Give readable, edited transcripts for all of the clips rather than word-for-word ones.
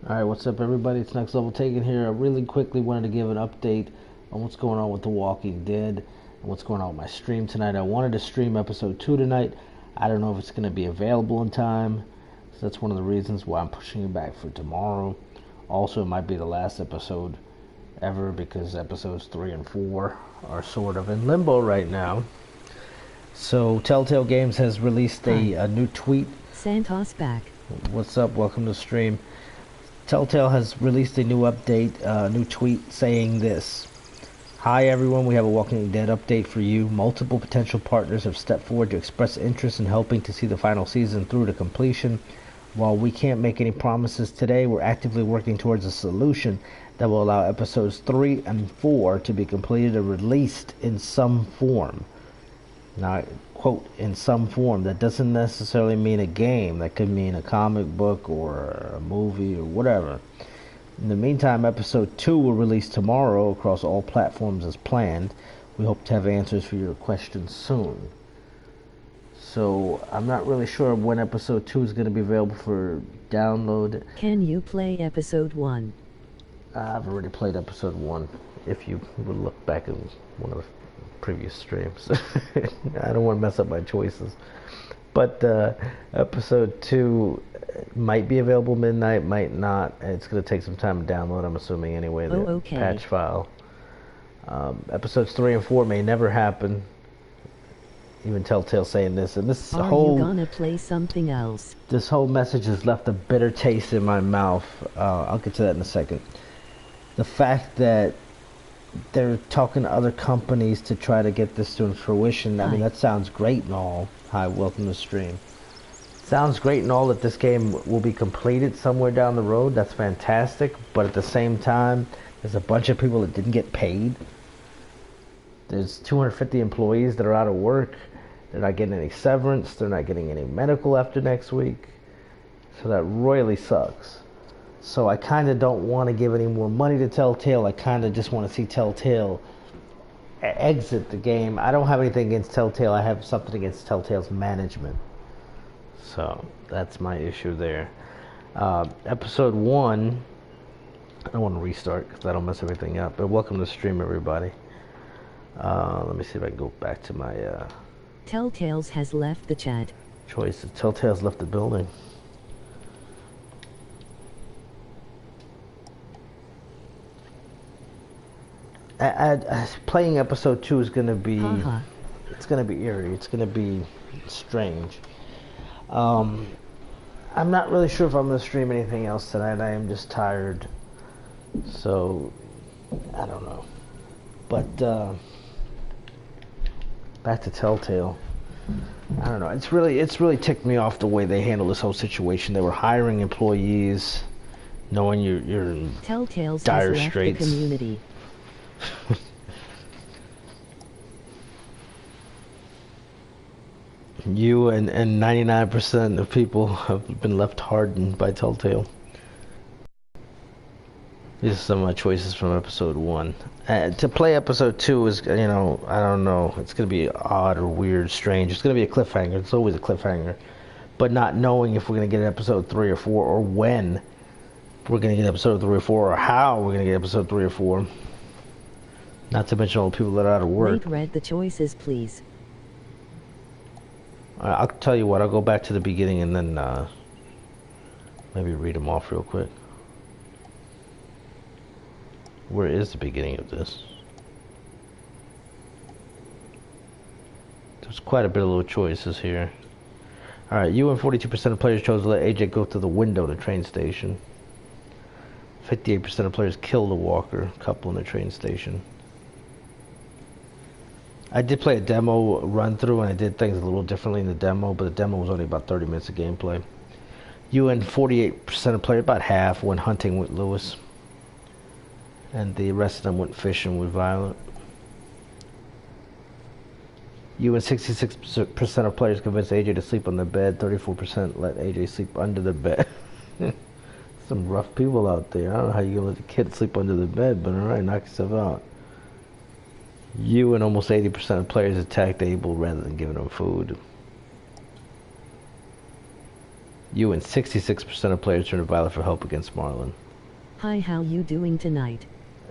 Alright, what's up everybody? It's Next Level Taken here. I really quickly wanted to give an update on what's going on with The Walking Dead and what's going on with my stream tonight. I wanted to stream episode 2 tonight. I don't know if it's going to be available in time, so that's one of the reasons why I'm pushing it back for tomorrow. Also, it might be the last episode ever because episodes 3 and 4 are sort of in limbo right now. So, Telltale Games has released a new tweet. Santos back. What's up? Welcome to the stream. Telltale has released a new update, new tweet saying this. Hi everyone, we have a Walking Dead update for you. Multiple potential partners have stepped forward to express interest in helping to see the final season through to completion. While we can't make any promises today, we're actively working towards a solution that will allow episodes 3 and 4 to be completed and released in some form. Now, quote, in some form. That doesn't necessarily mean a game. That could mean a comic book or a movie or whatever. In the meantime, episode 2 will release tomorrow across all platforms as planned. We hope to have answers for your questions soon. So, I'm not really sure when episode 2 is going to be available for download. Can you play episode 1? I've already played episode 1, if you would look back at one of the previous streams. I don't want to mess up my choices. But episode 2 might be available midnight, might not. It's going to take some time to download, I'm assuming anyway, the patch file. Episodes 3 and 4 may never happen. Even Telltale saying this. And this whole... Are you gonna play something else? This whole message has left a bitter taste in my mouth. I'll get to that in a second. The fact that they're talking to other companies to try to get this to fruition. I mean, that sounds great and all. Hi, welcome to the stream. Sounds great and all that this game will be completed somewhere down the road. That's fantastic. But at the same time, there's a bunch of people that didn't get paid. There's 250 employees that are out of work. They're not getting any severance. They're not getting any medical after next week. So that royally sucks. So I kind of don't want to give any more money to Telltale. I kind of just want to see Telltale exit the game. I don't have anything against Telltale. I have something against Telltale's management. So that's my issue there. Episode 1, I don't want to restart because that'll mess everything up. But welcome to the stream, everybody. Let me see if I can go back to my... Telltales has left the chat. Choices. Telltale's left the building. Playing episode 2 is going to be, it's going to be eerie. It's going to be strange. I'm not really sure if I'm going to stream anything else tonight. I am just tired. So, I don't know. But, back to Telltale. I don't know. It's really ticked me off the way they handle this whole situation. They were hiring employees, knowing you're in Telltale's dire has left straits. The community. You and 99% of people have been left hardened by Telltale. These are some of my choices from episode 1. To play episode 2 is, I don't know. It's going to be odd or weird, strange. It's going to be a cliffhanger. It's always a cliffhanger. But not knowing if we're going to get episode 3 or 4 or when we're going to get episode 3 or 4 or how we're going to get episode 3 or 4. Not to mention all the people that are out of work. Read the choices, please. I'll tell you what, I'll go back to the beginning and then maybe read them off real quick. Where is the beginning of this? There's quite a bit of little choices here. Alright, you and 42% of players chose to let AJ go through the window of the train station. 58% of players killed the walker couple in the train station. I did play a demo run through and I did things a little differently in the demo, but the demo was only about 30 minutes of gameplay. You and 48% of players, about half, went hunting with Lewis. And the rest of them went fishing with Violet. You and 66% of players convinced AJ to sleep on the bed. 34% let AJ sleep under the bed. Some rough people out there. I don't know how you can let a kid sleep under the bed, but alright, knock yourself out. You and almost 80% of players attacked Abel rather than giving him food. You and 66% of players turn to Violet for help against Marlon. Hi, how you doing tonight?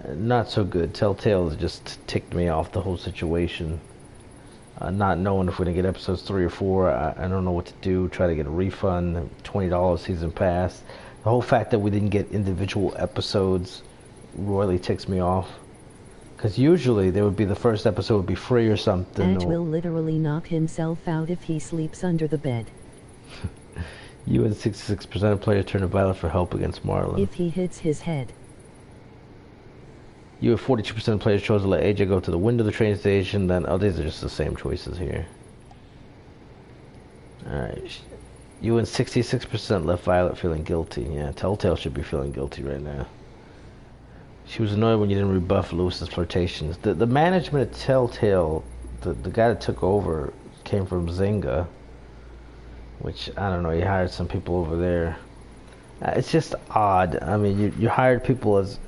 Not so good. Telltale has just ticked me off the whole situation. Not knowing if we're going to get episodes 3 or 4. I don't know what to do. Try to get a refund. $20 season pass. The whole fact that we didn't get individual episodes royally ticks me off. Because usually there would be the first episode would be free or something. Edge will literally knock himself out if he sleeps under the bed. You and 66% of players turn to Violet for help against Marlon. If he hits his head. You have 42% of players chose to let AJ go to the window of the train station. Then, oh, these are just the same choices here. Alright. You and 66% left Violet feeling guilty. Yeah, Telltale should be feeling guilty right now. She was annoyed when you didn't rebuff Lewis's flirtations. The management at Telltale, the guy that took over, came from Zynga. Which, I don't know, he hired some people over there. It's just odd. I mean, you hired people as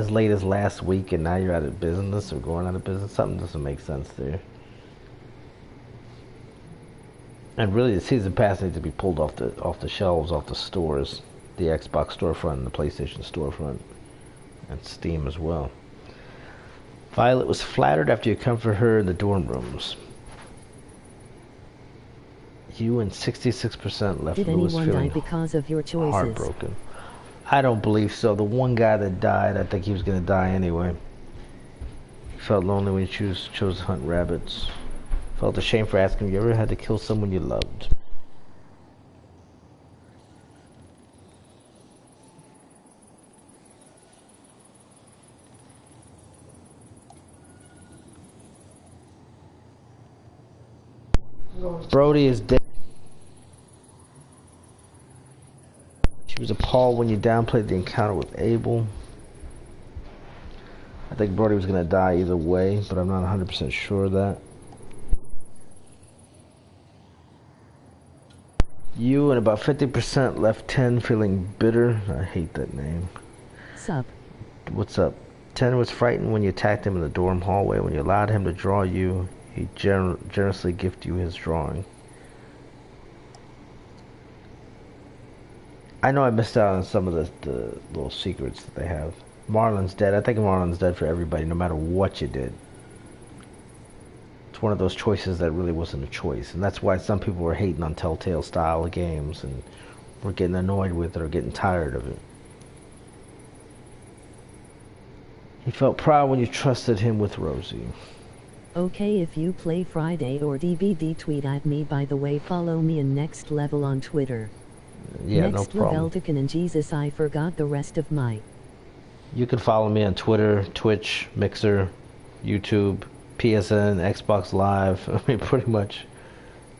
late as last week, and now you're out of business or going out of business. Something doesn't make sense there. And really, the season pass needs to be pulled off the shelves, off the stores, the Xbox storefront and the PlayStation storefront, and Steam as well. Violet was flattered after you comforted her in the dorm rooms. You and 66% left Did Lewis anyone feeling die because of your choices? heartbroken. I don't believe so. The one guy that died, I think he was going to die anyway. He felt lonely when he chose to hunt rabbits. Felt ashamed for asking if you ever had to kill someone you loved. Brody is dead. She was appalled when you downplayed the encounter with Abel. I think Brody was going to die either way, but I'm not 100% sure of that. You and about 50% left 10 feeling bitter. I hate that name. Sup? What's up? 10 was frightened when you attacked him in the dorm hallway. When you allowed him to draw you, he generously gifted you his drawing. I know I missed out on some of the little secrets that they have. Marlon's dead. I think Marlon's dead for everybody, no matter what you did. It's one of those choices that really wasn't a choice. And that's why some people were hating on Telltale style of games and were getting annoyed with it or getting tired of it. He felt proud when you trusted him with Rosie. Okay, if you play Friday or DVD, tweet at me. By the way, follow me in Next Level on Twitter. Yeah, no problem. nextleveltaken and Jesus, I forgot the rest of my. You can follow me on Twitter, Twitch, Mixer, YouTube, PSN, Xbox Live. I mean, pretty much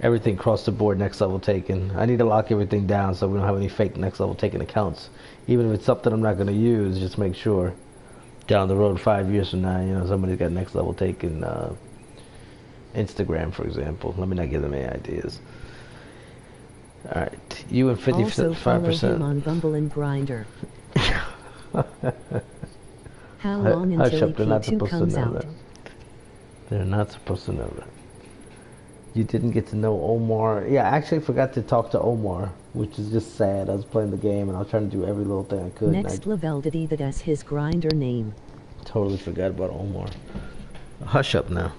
everything across the board. Next Level Taken. I need to lock everything down so we don't have any fake Next Level Taken accounts. Even if it's something I'm not going to use, just make sure down the road 5 years from now, you know, somebody's got Next Level Taken Instagram, for example. Let me not give them any ideas. All right, you and 55%. Also follow him on Bumble and Grindr. How long until EP2 comes out? That. They're not supposed to know that. You didn't get to know Omar. Yeah, I actually forgot to talk to Omar, which is just sad. I was playing the game and I was trying to do every little thing I could. Next level did that's his Grindr name. Totally forgot about Omar. Hush up now.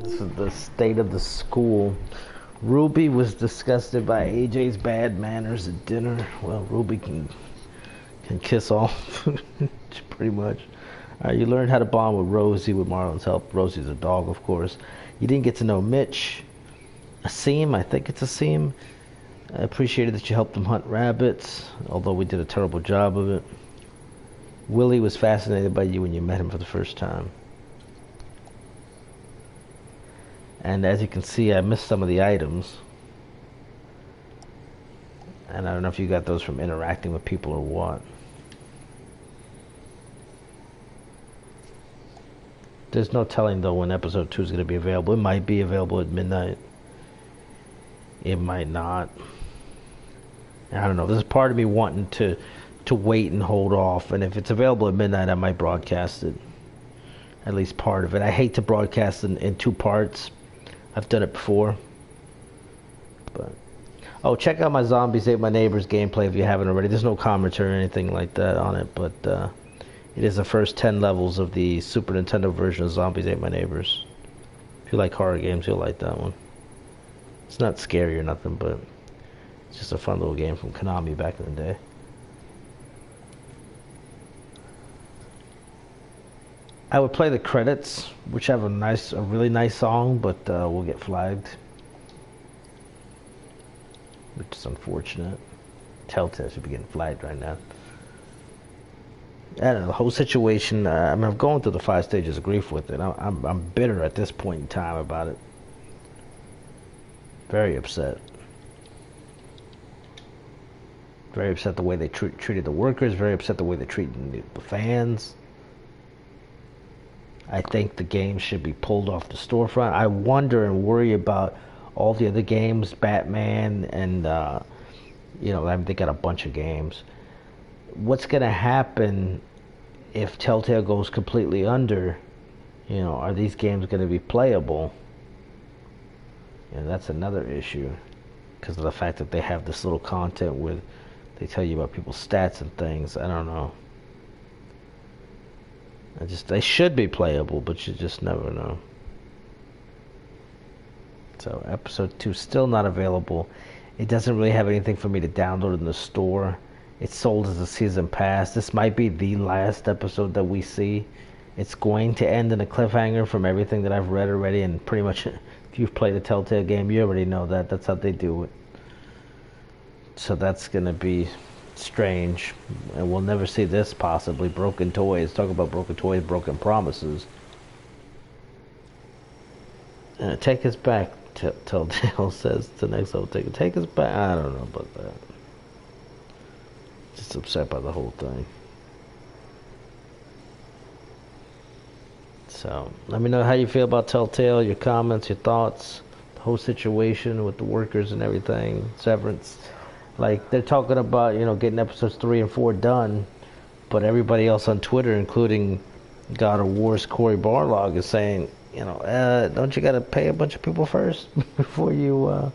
This is the state of the school. Ruby was disgusted by AJ's bad manners at dinner. Well, Ruby can kiss off, pretty much. You learned how to bond with Rosie with Marlon's help. Rosie's a dog, of course. You didn't get to know Mitch. Asim, I think it's Asim. I appreciated that you helped him hunt rabbits, although we did a terrible job of it. Willie was fascinated by you when you met him for the first time. And as you can see, I missed some of the items. And I don't know if you got those from interacting with people or what. There's no telling, though, when episode 2 is going to be available. It might be available at midnight. It might not. I don't know. There's part of me wanting to wait and hold off. And if it's available at midnight, I might broadcast it. at least part of it. I hate to broadcast in two parts. I've done it before. But oh, check out my Zombies Ate My Neighbors gameplay if you haven't already. There's no commentary or anything like that on it, but it is the first 10 levels of the Super Nintendo version of Zombies Ate My Neighbors. If you like horror games, you'll like that one. It's not scary or nothing, but it's just a fun little game from Konami back in the day. I would play the credits, which have a really nice song, but will get flagged, which is unfortunate. Telltale should be getting flagged right now. I don't know, the whole situation. I mean, I'm going through the 5 stages of grief with it. I'm bitter at this point in time about it. Very upset. Very upset the way they treated the workers. Very upset the way they treated the fans. I think the game should be pulled off the storefront. I wonder and worry about all the other games, Batman, and you know, I mean, they got a bunch of games. What's gonna happen if Telltale goes completely under? You know, are these games gonna be playable? And that's another issue, because of the fact that they have this little content where they tell you about people's stats and things. I don't know. They should be playable, but you just never know. So episode 2 still not available. It doesn't really have anything for me to download in the store. It's sold as a season pass. This might be the last episode that we see. It's going to end in a cliffhanger from everything that I've read already, and pretty much if you've played the Telltale game, you already know that. That's how they do it. So that's going to be strange, and we'll never see this possibly. Broken toys. Talk about broken toys, broken promises. Take us back, Telltale says to nextleveltaken. Take us back. I don't know about that. Just upset by the whole thing. So let me know how you feel about Telltale, your comments, your thoughts, the whole situation with the workers and everything, severance. Like, they're talking about, you know, getting episodes 3 and 4 done, but everybody else on Twitter, including God of War's Cory Barlog, is saying, you know, don't you got to pay a bunch of people first before you,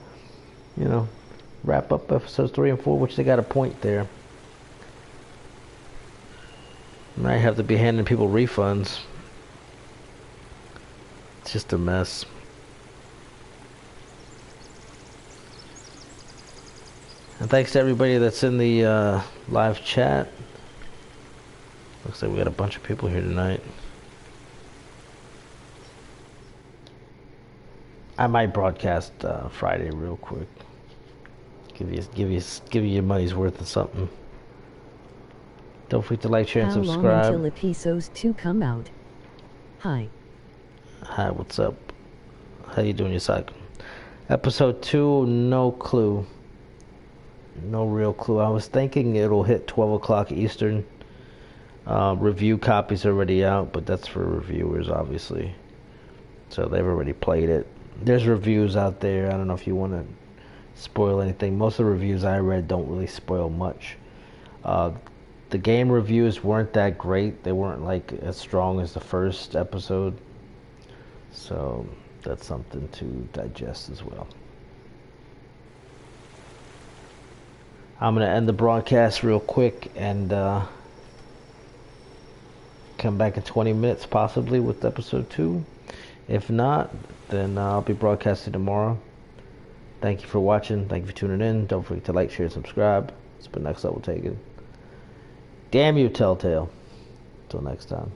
you know, wrap up episodes 3 and 4, which they got a point there. Might have to be handing people refunds. It's just a mess. And thanks to everybody that's in the live chat. Looks like we got a bunch of people here tonight. I might broadcast Friday real quick. Give you your money's worth of something. Don't forget to like, share, and subscribe. How long until episodes 2 come out? Hi. Hi, what's up? How you doing, your cycle? Episode 2, no clue. No real clue. I was thinking it'll hit 12 o'clock Eastern. Review copies already out, but that's for reviewers, obviously. So they've already played it. There's reviews out there. I don't know if you want to spoil anything. Most of the reviews I read don't really spoil much. The game reviews weren't that great. They weren't like as strong as the first episode. So that's something to digest as well. I'm going to end the broadcast real quick and come back in 20 minutes possibly with episode 2. If not, then I'll be broadcasting tomorrow. Thank you for watching. Thank you for tuning in. Don't forget to like, share, and subscribe. It's been Next Level Taken. Damn you, Telltale. Until next time.